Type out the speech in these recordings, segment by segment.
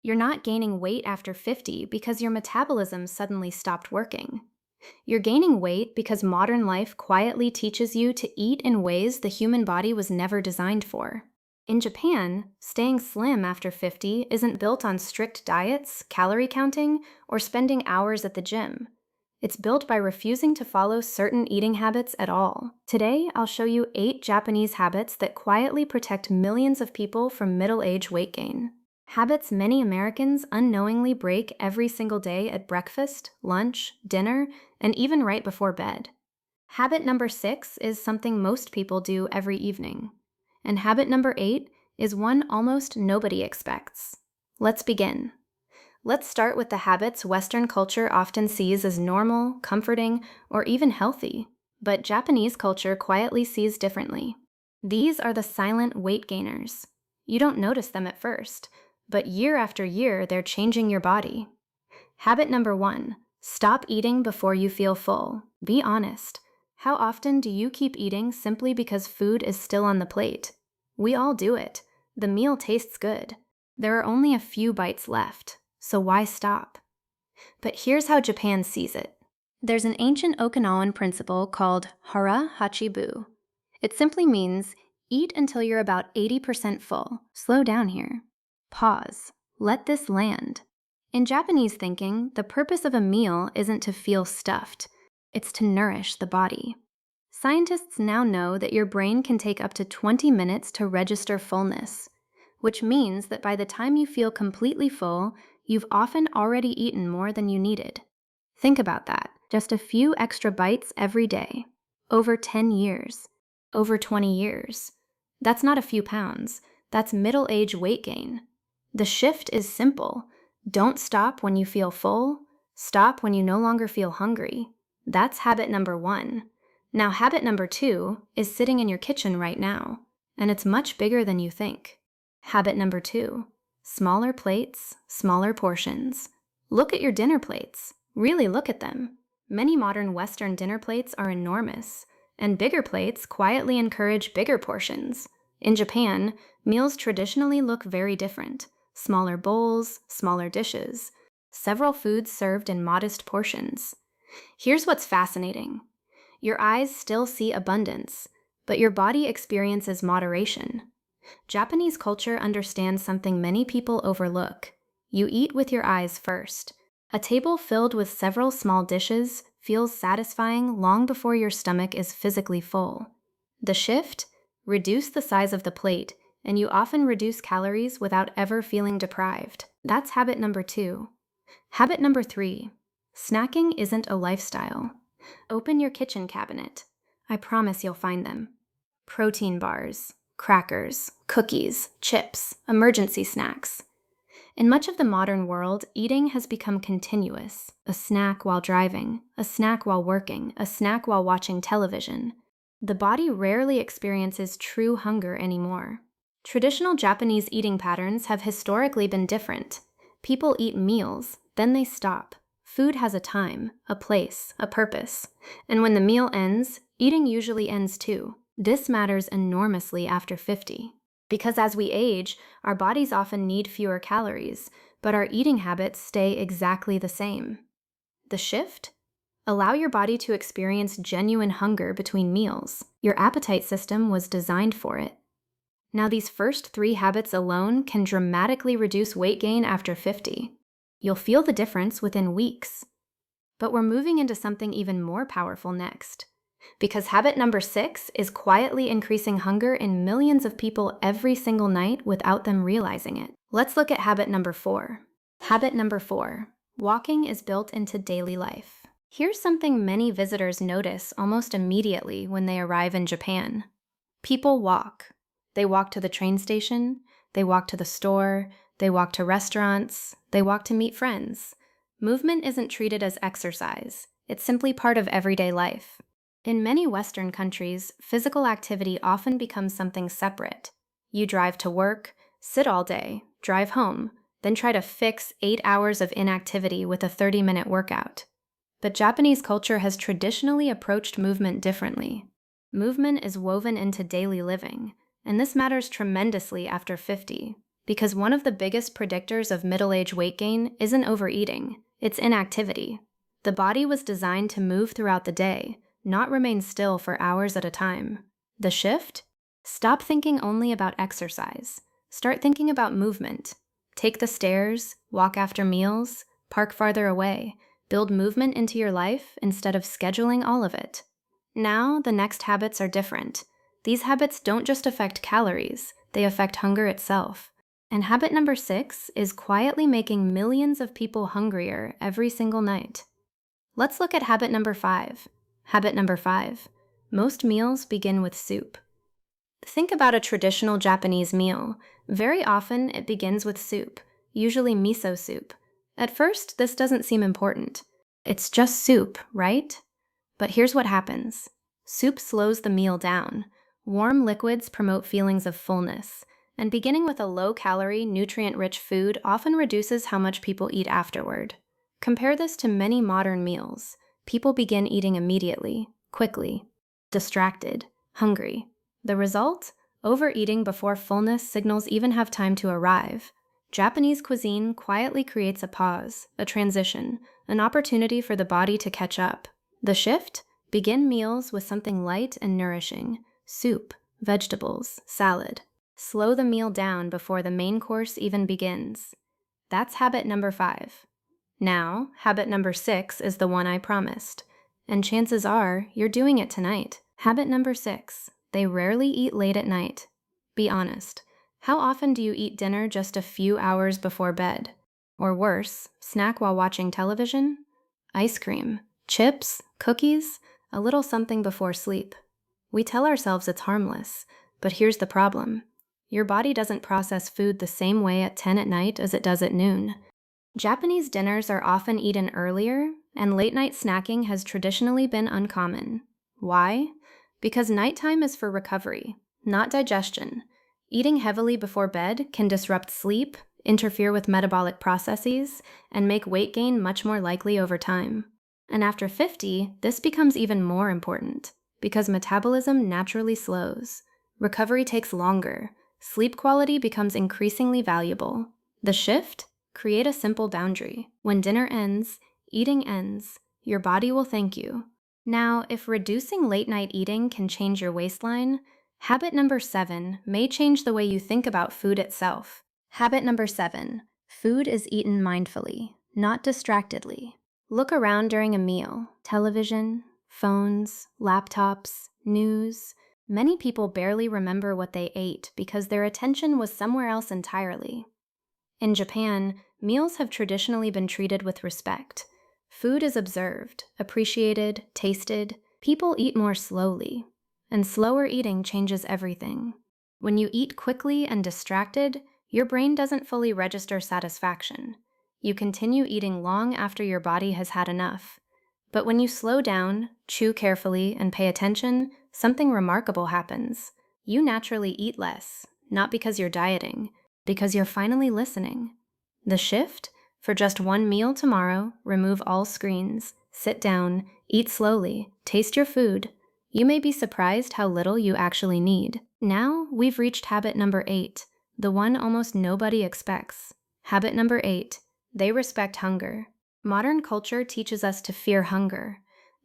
You're not gaining weight after 50 because your metabolism suddenly stopped working. You're gaining weight because modern life quietly teaches you to eat in ways the human body was never designed for. In Japan, staying slim after 50 isn't built on strict diets, calorie counting, or spending hours at the gym. It's built by refusing to follow certain eating habits at all. Today, I'll show you 8 Japanese habits that quietly protect millions of people from middle-age weight gain. Habits many Americans unknowingly break every single day at breakfast, lunch, dinner, and even right before bed. Habit number 6 is something most people do every evening. And habit number 8 is one almost nobody expects. Let's begin. Let's start with the habits Western culture often sees as normal, comforting, or even healthy, but Japanese culture quietly sees differently. These are the silent weight gainers. You don't notice them at first, but year after year, they're changing your body. Habit number 1, stop eating before you feel full. Be honest. How often do you keep eating simply because food is still on the plate? We all do it. The meal tastes good. There are only a few bites left, so why stop? But here's how Japan sees it. There's an ancient Okinawan principle called hara hachibu. It simply means eat until you're about 80% full. Slow down here. Pause. Let this land. In Japanese thinking, the purpose of a meal isn't to feel stuffed, it's to nourish the body. Scientists now know that your brain can take up to 20 minutes to register fullness, which means that by the time you feel completely full, you've often already eaten more than you needed. Think about that. Just a few extra bites every day. Over 10 years. Over 20 years. That's not a few pounds. That's middle-age weight gain. The shift is simple. Don't stop when you feel full. Stop when you no longer feel hungry. That's habit number 1. Now, habit number 2 is sitting in your kitchen right now, and it's much bigger than you think. Habit number 2, smaller plates, smaller portions. Look at your dinner plates. Really look at them. Many modern Western dinner plates are enormous, and bigger plates quietly encourage bigger portions. In Japan, meals traditionally look very different. Smaller bowls, smaller dishes, several foods served in modest portions. Here's what's fascinating. Your eyes still see abundance, but your body experiences moderation. Japanese culture understands something many people overlook. You eat with your eyes first. A table filled with several small dishes feels satisfying long before your stomach is physically full. The shift? Reduce the size of the plate, and you often reduce calories without ever feeling deprived. That's habit number 2. Habit number 3. Snacking isn't a lifestyle. Open your kitchen cabinet. I promise you'll find them. Protein bars, crackers, cookies, chips, emergency snacks. In much of the modern world, eating has become continuous. A snack while driving, a snack while working, a snack while watching television. The body rarely experiences true hunger anymore. Traditional Japanese eating patterns have historically been different. People eat meals, then they stop. Food has a time, a place, a purpose. And when the meal ends, eating usually ends too. This matters enormously after 50. Because as we age, our bodies often need fewer calories, but our eating habits stay exactly the same. The shift? Allow your body to experience genuine hunger between meals. Your appetite system was designed for it. Now, these first 3 habits alone can dramatically reduce weight gain after 50. You'll feel the difference within weeks. But we're moving into something even more powerful next. Because habit number 6 is quietly increasing hunger in millions of people every single night without them realizing it. Let's look at habit number 4. Habit number 4. Walking is built into daily life. Here's something many visitors notice almost immediately when they arrive in Japan. People walk. They walk to the train station, they walk to the store, they walk to restaurants, they walk to meet friends. Movement isn't treated as exercise. It's simply part of everyday life. In many Western countries, physical activity often becomes something separate. You drive to work, sit all day, drive home, then try to fix 8 hours of inactivity with a 30-minute workout. But Japanese culture has traditionally approached movement differently. Movement is woven into daily living, and this matters tremendously after 50. because one of the biggest predictors of middle age weight gain isn't overeating, it's inactivity. The body was designed to move throughout the day, not remain still for hours at a time. The shift? Stop thinking only about exercise. Start thinking about movement. Take the stairs, walk after meals, park farther away. Build movement into your life instead of scheduling all of it. Now, the next habits are different. These habits don't just affect calories, they affect hunger itself. And habit number 6 is quietly making millions of people hungrier every single night. Let's look at habit number 5. Habit number 5. Most meals begin with soup. Think about a traditional Japanese meal. Very often, it begins with soup, usually miso soup. At first, this doesn't seem important. It's just soup, right? But here's what happens. Soup slows the meal down. Warm liquids promote feelings of fullness, and beginning with a low-calorie, nutrient-rich food often reduces how much people eat afterward. Compare this to many modern meals. People begin eating immediately, quickly, distracted, hungry. The result? Overeating before fullness signals even have time to arrive. Japanese cuisine quietly creates a pause, a transition, an opportunity for the body to catch up. The shift? Begin meals with something light and nourishing. Soup, vegetables, salad. Slow the meal down before the main course even begins. That's habit number 5. Now, habit number 6 is the one I promised. And chances are, you're doing it tonight. Habit number 6. They rarely eat late at night. Be honest. How often do you eat dinner just a few hours before bed? Or worse, snack while watching television? Ice cream, chips, cookies, a little something before sleep. We tell ourselves it's harmless, but here's the problem. Your body doesn't process food the same way at 10 at night as it does at noon. Japanese dinners are often eaten earlier, and late-night snacking has traditionally been uncommon. Why? Because nighttime is for recovery, not digestion. Eating heavily before bed can disrupt sleep, interfere with metabolic processes, and make weight gain much more likely over time. And after 50, this becomes even more important, because metabolism naturally slows. Recovery takes longer. Sleep quality becomes increasingly valuable. The shift? Create a simple boundary. When dinner ends, eating ends. Your body will thank you. Now, if reducing late-night eating can change your waistline, habit number 7 may change the way you think about food itself. Habit number 7. Food is eaten mindfully, not distractedly. Look around during a meal. Television, phones, laptops, news. Many people barely remember what they ate because their attention was somewhere else entirely. In Japan, meals have traditionally been treated with respect. Food is observed, appreciated, tasted. People eat more slowly, and slower eating changes everything. When you eat quickly and distracted, your brain doesn't fully register satisfaction. You continue eating long after your body has had enough. But when you slow down, chew carefully, and pay attention, something remarkable happens. You naturally eat less, not because you're dieting, because you're finally listening. The shift? For just one meal tomorrow, remove all screens, sit down, eat slowly, taste your food. You may be surprised how little you actually need. Now, we've reached habit number 8, the one almost nobody expects. Habit number 8, they respect hunger. Modern culture teaches us to fear hunger.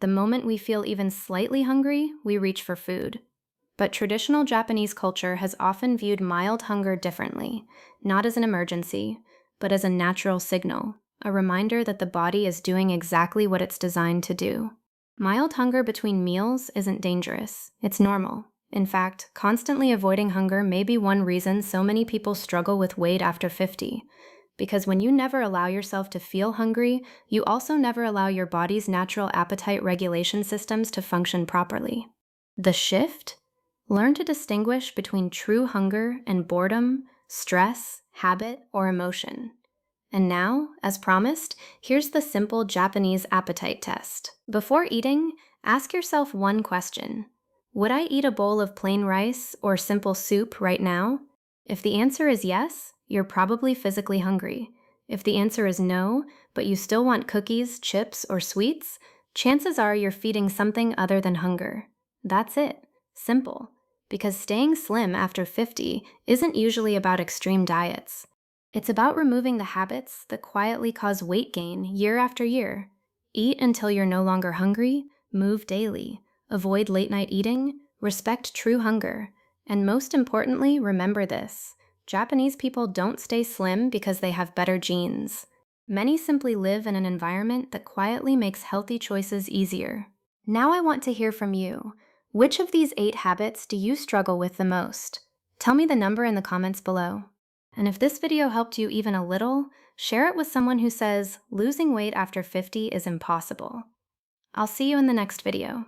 The moment we feel even slightly hungry, we reach for food. But traditional Japanese culture has often viewed mild hunger differently, not as an emergency, but as a natural signal, a reminder that the body is doing exactly what it's designed to do. Mild hunger between meals isn't dangerous, it's normal. In fact, constantly avoiding hunger may be one reason so many people struggle with weight after 50. Because when you never allow yourself to feel hungry, you also never allow your body's natural appetite regulation systems to function properly. The shift? Learn to distinguish between true hunger and boredom, stress, habit, or emotion. And now, as promised, here's the simple Japanese appetite test. Before eating, ask yourself one question. Would I eat a bowl of plain rice or simple soup right now? If the answer is yes, you're probably physically hungry. If the answer is no, but you still want cookies, chips, or sweets, chances are you're feeding something other than hunger. That's it. Simple. because staying slim after 50 isn't usually about extreme diets. It's about removing the habits that quietly cause weight gain year after year. Eat until you're no longer hungry, move daily, avoid late night eating, respect true hunger, and most importantly, remember this: Japanese people don't stay slim because they have better genes. Many simply live in an environment that quietly makes healthy choices easier. Now I want to hear from you. Which of these 8 habits do you struggle with the most? Tell me the number in the comments below. And if this video helped you even a little, share it with someone who says losing weight after 50 is impossible. I'll see you in the next video.